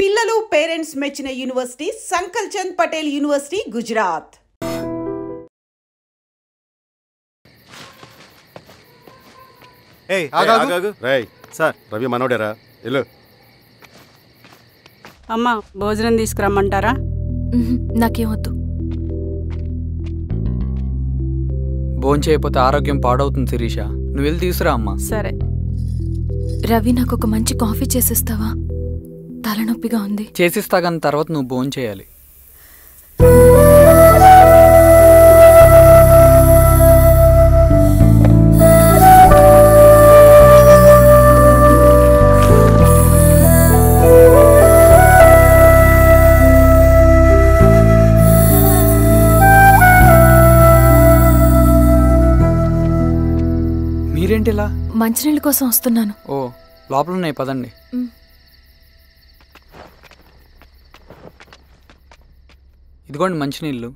పిల్లలు పేరెంట్స్ మెచ్చిన university Sankal Chand Patel university Gujarat. Sir Ravi మనోడేరా? వెళ్ళు. అమ్మా భోజనం తీసుకురమ్మంటారా? నాకేమొద్దు. భోజనం చేయకపోతే ఆరోగ్యం పాడవుతుంది శిరీష. నువ్వు వెళ్ళి తీసుకురా అమ్మా. సరే. రవి నాకు ఒక మంచి కాఫీ చేసిస్తావా? తలనొప్పిగా ఉంది. చేసిస్తా కానీ తర్వాత నువ్వు భోజనం చేయాలి. మీరేంటిలా? మంచినీళ్ళ కోసం వస్తున్నాను. ఓ లోపల ఉన్నాయి, పదండి. ఇదిగోండి మంచినీళ్ళు.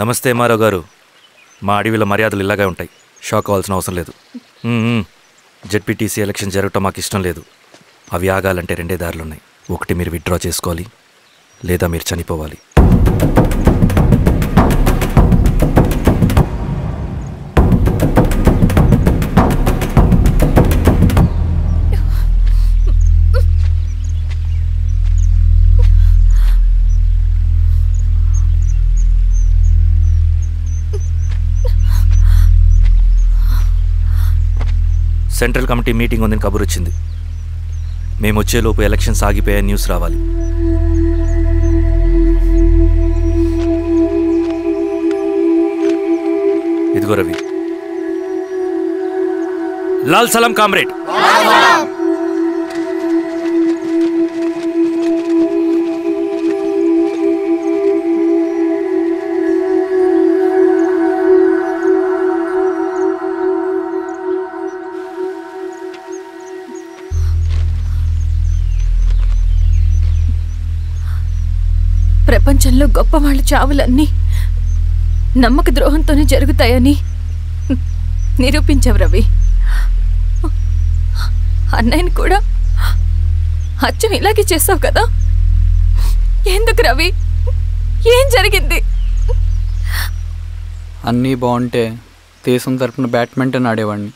నమస్తే మారావు గారు. మా అడవిలో మర్యాదలు ఇలాగే ఉంటాయి. షాక్ అవ్వాల్సిన అవసరం లేదు. జెడ్పీటీసీ ఎలక్షన్ జరగటం మాకు ఇష్టం లేదు. అవి ఆగాలంటే రెండే దారులు ఉన్నాయి. ఒకటి మీరు విత్డ్రా చేసుకోవాలి, లేదా మీరు చనిపోవాలి. సెంట్రల్ కమిటీ మీటింగ్ ఉందని కబురు వచ్చింది. మేము వచ్చేలోపు ఎలక్షన్స్ ఆగిపోయే న్యూస్ రావాలి. ఇదిగో రవి. లాల్ సలాం కామ్రేడ్. ప్రపంచంలో గొప్ప వాళ్ళ చావులన్నీ నమ్మక ద్రోహంతోనే జరుగుతాయని నిరూపించావు రవి. అన్నయ్యని కూడా అచ్చం ఇలాగే చేస్తావు కదా? ఎందుకు రవి? ఏం జరిగింది? అన్నీ బాగుంటే దేశం తరపున బ్యాడ్మింటన్ ఆడేవాడిని.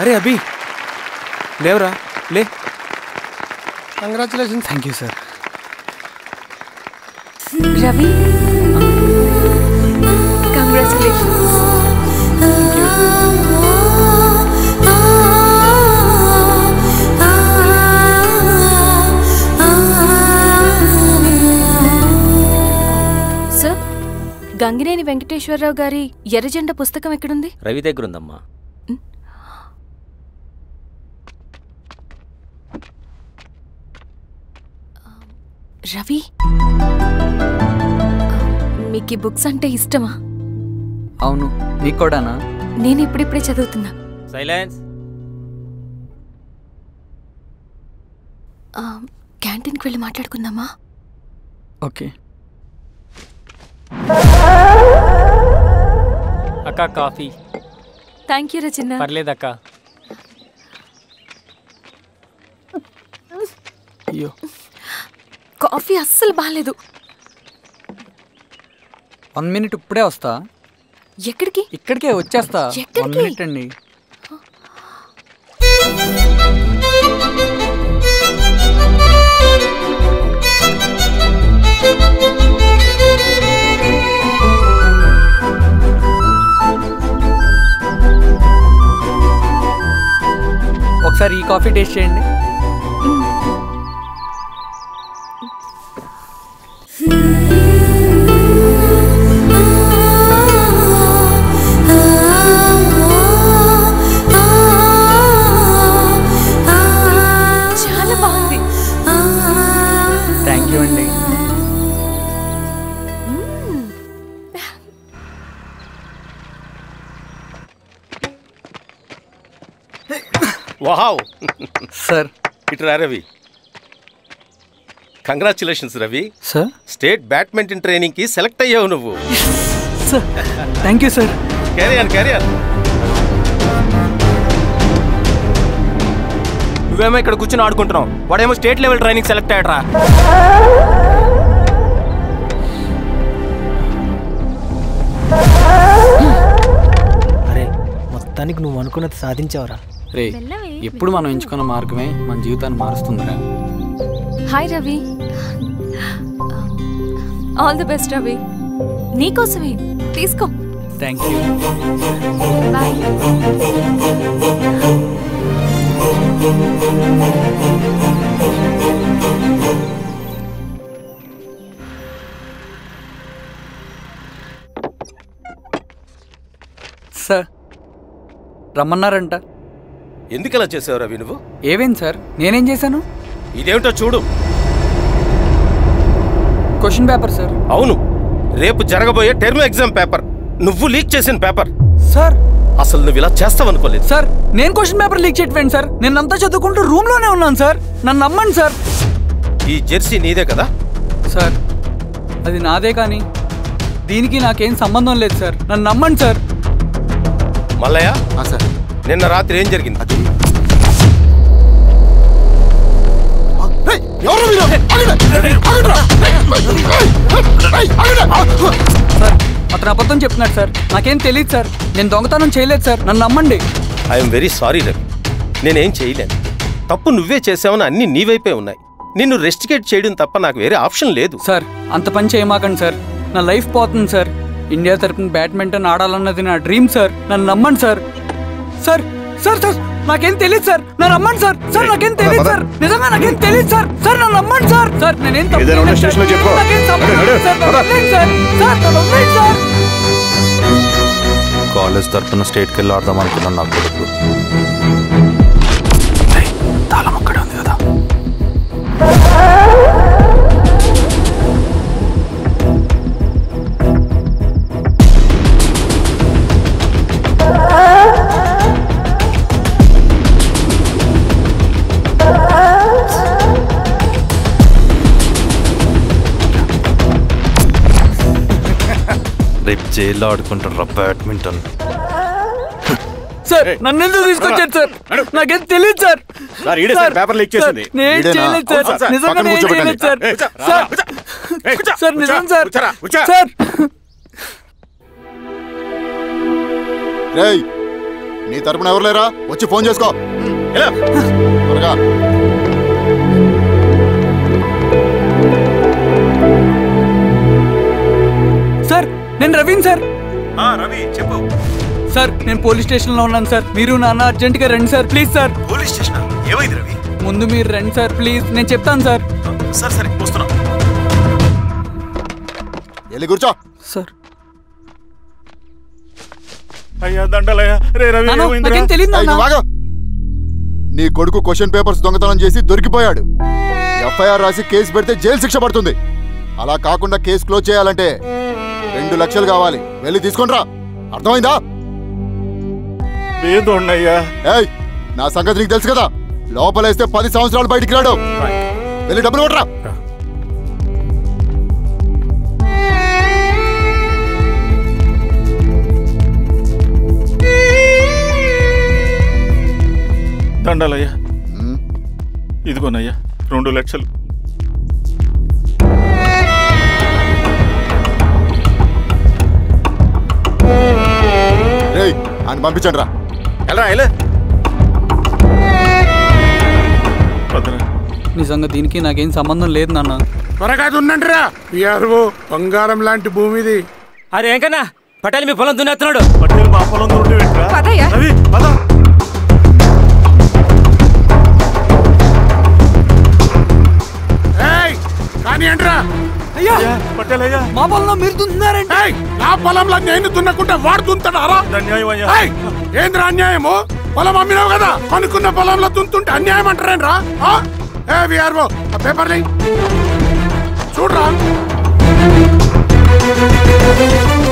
అరే అభి లేవరా లే. Congratulations. Thank you sir. Ravi congratulations. Sir, Gangineni Venkateswara Rao గారి ఎర్రజెండ పుస్తకం ఎక్కడుంది? రవి దగ్గర ఉందమ్మా. రవి, మీకు ఈ బుక్స్ అంటే ఇష్టమా? అవును, నీకు కూడానా? నేను ఇప్పుడిప్పుడే చదువుతున్నా. సైలెన్స్. క్యాంటీన్కి వెళ్ళి మాట్లాడుకుందామా? ఓకే. అక్క కాఫీ. థ్యాంక్ యూ రచన. పర్లేదక్క. అయ్యో, కాఫీ అస్సలు బాగాలేదు. 1 minute ఇప్పుడే వస్తా. ఎక్కడికి? ఇక్కడికే వచ్చేస్తా. 1 minute అండి. ఒకసారి ఈ కాఫీ టేస్ట్ చేయండి. చాలా బాగుంది. థ్యాంక్ యూ అండి. వావ్ సార్, ఇట్రా Ravi. Congratulations Ravi. Sir, state badminton training కి సెలెక్ట్ అయ్యావు నువ్వు. Sir thank you sir. Carrier నువ్వేమో ఇక్కడ కూర్చొని ఆడుకుంటున్నావు, వాడేమో స్టేట్ లెవెల్ ట్రైనింగ్ సెలెక్ట్ అయ్యాడ్రా. అరే మొత్తానికి నువ్వు అనుకున్నది సాధించావురా. రే, ఎప్పుడు మనం ఎంచుకున్న మార్గమే మన జీవితాన్ని మారుస్తుందిరా. Hi Ravi. All the best Ravi. నీకోసమే, తీసుకో. Thank you. బాయ్. సార్, రమ్మన్నారంట. ఎందుకలా చేసావు రవి నువ్వు? ఏవేం సార్, నేనేం చేశాను? ఇదేమిటో చూడు. Question paper sir. అవును, రేపు జరగబోయే టర్మ్ ఎగ్జామ్ పేపర్. నువ్వు లీక్ చేసిన పేపర్. సార్, అసలు నువ్వు ఇలా చేస్తావనుకోలేదు. సార్, నేను క్వశ్చన్ పేపర్ లీక్ చేయట్లేండి సార్. నేనంతా చదువుకుంటూ రూమ్ లోనే ఉన్నాను సార్. నన్ను నమ్మండి సార్. ఈ జెర్సీ నీదే కదా? సార్, అది నాదే, కానీ దీనికి నాకేం సంబంధం లేదు సార్. నన్ను నమ్మండి సార్. మల్లయ్య సార్, నిన్న రాత్రి ఏం జరిగింది? సార్, అతను అబద్ధం చెప్తున్నాడు సార్. నాకేం తెలియదు సార్. నేను దొంగతనం చేయలేదు సార్. నన్ను నమ్మండి. ఐఎమ్ వెరీ సారీ రవి, నేనేం చేయలేను. తప్పు నువ్వే చేసావని అన్ని నీ వైపే ఉన్నాయి. నిన్ను రెస్టికేట్ చేయడం తప్ప నాకు వేరే ఆప్షన్ లేదు. సార్, అంత పని చేయమాకండి సార్. నా లైఫ్ పోతుంది సార్. ఇండియా తరపున బ్యాడ్మింటన్ ఆడాలన్నది నా డ్రీమ్ సార్. నన్ను నమ్మండి సార్. సార్ సార్ సార్ నాకేం తెలియదు సార్. నన్ను నమ్మండి సార్. సార్ నాకేం తెలియదు సార్. నిజంగా నాకేం తెలియదు సార్. సార్ నన్ను నమ్మండి సార్. సార్ నేనేం తప్పు చేయలేదు సార్. నాకేం సంబంధం లేదు సార్. నన్ను వదిలేయండి సార్. సార్ నన్ను వదిలేయండి సార్. కాలేజ్ తరఫున స్టేట్కి వెళ్ళి ఆడదాం అనుకున్నాను. నా కొడుకు తాళం అక్కడే ఉంది కదా. రేపు జైల్లో ఆడుకుంటారా బ్యాడ్మింటన్? సార్ నన్ను ఎందుకు తీసుకొచ్చారు సార్? నాకేం తెలియదు సార్. పేపర్ లీక్ చేసింది. నేను చేయలేదు సార్. నిజంగా నేను చేయలేదు సార్. సార్ నిజం సార్. సార్ నీ తరపున ఎవరు లేరా? వచ్చి ఫోన్ చేసుకో త్వరగా. సార్ నేను రవీన్ సార్. రవి చెప్పు. సార్ నేను పోలీస్ స్టేషన్ లో ఉన్నాను సార్. మీరు నాన్న అర్జెంట్ గా రండి sir please sir. Police station ఏమైంది రవి? ముందు మీరు రండి సార్ ప్లీజ్, నేను చెప్తాను సార్. సరే సరే వస్తున్నా. వెళ్ళి కూర్చో. సార్ అయ్యా దండలయ్యా. రే రవి నాకేం తెలియదు. నీ కొడుకు క్వశ్చన్ పేపర్స్ దొంగతనం చేసి దొరికిపోయాడు. ఎఫ్ఐఆర్ రాసి కేసు పెడితే జైలు శిక్ష పడుతుంది. అలా కాకుండా కేసు క్లోజ్ చేయాలంటే 2 లక్షలు కావాలి. వెళ్ళి తీసుకొని రా, అర్థమైందా? ఏయ్, నా సంగతి నీకు తెలుసు కదా. లోపలేస్తే 10 సంవత్సరాలు బయటికి రాడు. వెళ్ళి డబ్బులు కొట్టరా. దండాలయ్యా. ఇదిగోనయ్యా 2 లక్షలు. అని పంపించండి రా. నిజంగా దీనికి నాకేం సంబంధం లేదు నాన్న. త్వరగా దున్నండి రా. బంగారం లాంటి భూమిది. అరే ఏంకన్నా పటేల్ మీ పొలం దున్నేస్తున్నాడు. పటేల్ మా పొలం కానీ అంటరా మా పొలంలో మీరు దున్నుతున్నారంటే నా పొలంలో నేను దున్నకుంటే వాడు దున్నుతాడా? ఏంద్రా అన్యాయము? పొలం అమ్మినావు కదా, కొనుక్కున్న పొలంలో దున్నుతుంటే అన్యాయం అంటారేంట్రా? విఆర్ఓ ఆ పేపర్ని చూడరా,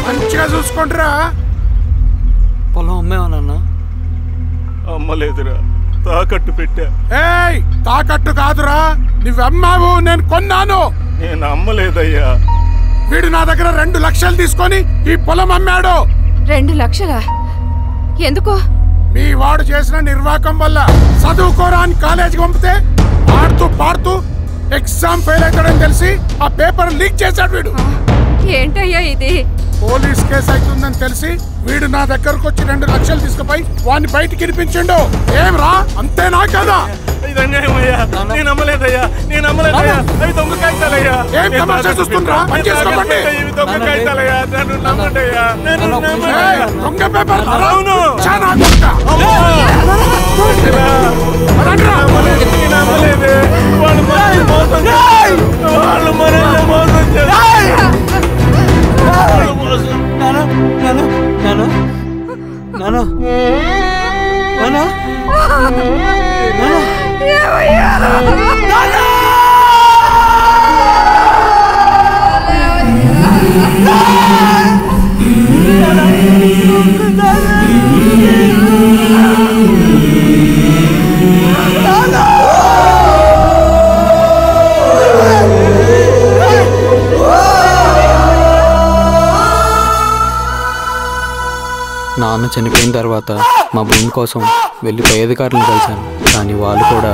మంచిగా చూసుకుంటారా. పొలం అమ్మేవానన్నా? అమ్మలేదురా, తాకట్టు పెట్టా. తాకట్టు కాదురా, నువ్వు అమ్మావు, నేను కొన్నాను. నేను అమ్మలేదయ్యా. వీడు నా దగ్గర 2 లక్షలు తీసుకొని ఈ పొలం అమ్మాడు. 2 లక్షలా? ఎందుకో? మీ వాడు చేసిన నిర్వాకం వల్ల చదువుకోరా అని కాలేజీకి పంపితే ఆడుతూ పాడుతూ ఎగ్జామ్ ఫెయిల్ అవుతాడని తెలిసి ఆ పేపర్ లీక్ చేశాడు వీడు. ఏంటయ్యా ఇది? పోలీస్ కేసు అవుతుందని తెలిసి వీడు నా దగ్గరకు వచ్చి 2 లక్షలు తీసుకుపోయి వాడిని బయటికి వినిపించిండు. ఏం రా, అంతేనా కదా? నేను నమ్మలేదయ్యా, నేను నమ్మలేదయ్యా. అవి దొంగ కాగితాలయ్యా. ఏం తమాషా చూస్తుండ్రా? పని చేసుకోండి. ఇవి దొంగ కాగితాలయ్యా, నన్ను నమ్మండయ్యా. దొంగ పేపర్ అవును. నమ్మలేదే. వాళ్ళు మనల్ని మోసం చేస్తారు. వాళ్ళు మనల్ని మోసం చేస్తారు. నాన్న చనిపోయిన తర్వాత మా భూమి కోసం వెళ్ళి పై అధికారులను కలిశాను, కానీ వాళ్ళు కూడా